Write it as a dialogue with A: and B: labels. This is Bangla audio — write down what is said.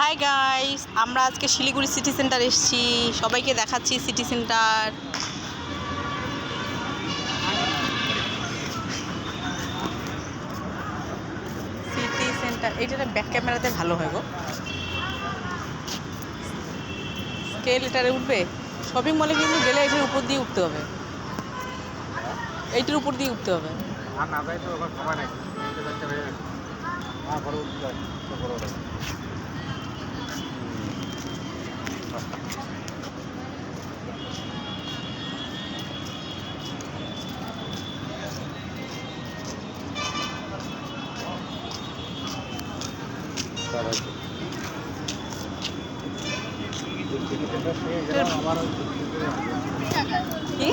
A: হাই গাইস, আমরা আজকে শিলিগুড়ি সিটি সেন্টার এসেছি। সবাইকে দেখাচ্ছি সিটি সেন্টার। সিটি সেন্টার এইটা ব্যাক ক্যামেরাতে ভালো হয় গো। স্কেল এটারে উঠবে। শপিং মলে কিন্তু গেলে এটার উপর দিয়ে উঠতে হবে, এইটার উপর দিয়ে উঠতে হবে।
B: আর না যাই তো ওখানে সময় নাই। বড় উঠতে হয় বড় বড়
A: কি